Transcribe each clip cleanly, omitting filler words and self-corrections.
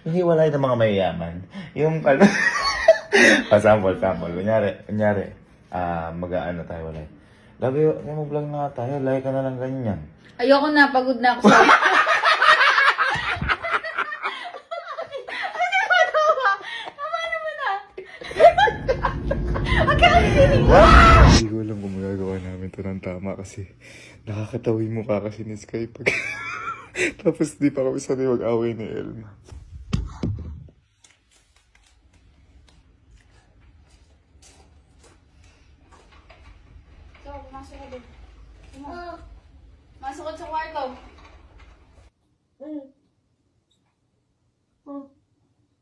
hiwalay ng mga mayayaman. Yung, ano, sample. Kunyari, mag-ano tayo, walay. Lagi, mag-vlog na nga tayo, like ka na lang ganyan. Ayoko na, pagod na ako sa... Hindi ko alam kung magagawa namin ito ng tama kasi nakakatawa yung mukha kasi ni Sky pag... Tapos di pa kami sanay mag-away ni Elma. So, pumasok ka doon. Masok ka sa kwarto.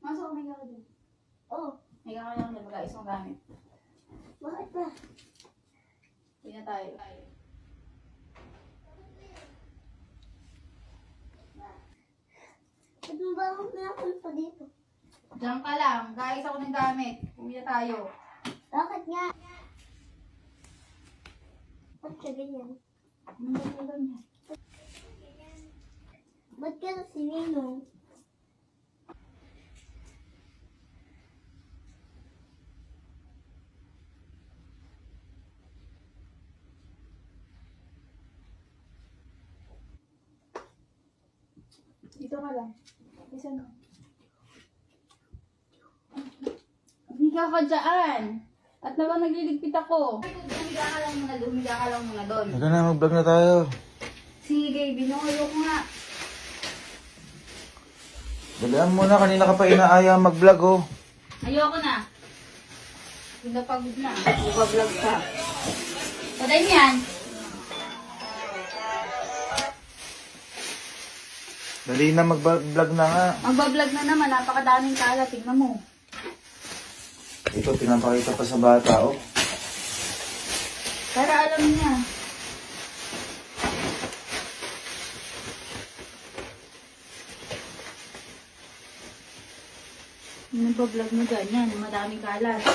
Masok ka, may ka doon. May ka lang doon, mag-ayos mong gamit. Bakit ba? Hindi na tayo. Ba't mo ba ako pinapunta dito? Diyan ka lang, mag-ayos ako ng gamit. Uwi na tayo. Bakit nga? Ba't ka ganyan? Ano ba ito niya? Ba't ka si Ninong? Dito ka lang. Isa na. Humiga ka dyan. At naman nagliligpit ako. Humiga ka lang muna doon. Ito na, mag-vlog na tayo. Sige, binoyo ko nga. Dalihan mo na, kanina ka pa inaaya mag-vlog oh. Ayoko na. Pinapagod na. Mag-vlog ka. Patay mo yan. Dali na, mag-vlog na nga. Magbablog na naman. Napakadaming kalat. Tingnan mo. Ito, pinapakita pa sa bata oh. Para alam niya. Yung nagbablog mo dyan, yan, madaming kalat.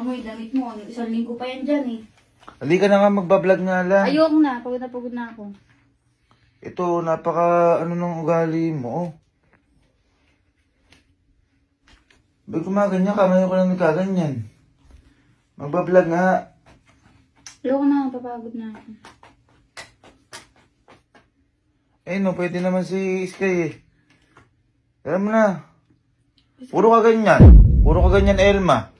Amoy, damit mo, isang linggo pa yan dyan eh. Hindi ka na nga mag-vlog nga lang. Ayoko na, pagod na ako. Ito, napaka ano ng ugali mo oh. Ba't kumaganyan ka? Ngayon ko lang nagkaganyan. Magbablog nga. Ayoko na, napapagod na ako. Eh no, pwede naman si Sky eh. Alam mo na. Puro ka ganyan. Puro ka ganyan, Elma.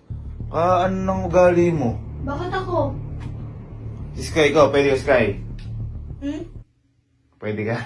Ano ng ugali mo? Bakit ako? Si Sky, ikaw, pwede ka, Sky? Hmm? Pwede ka?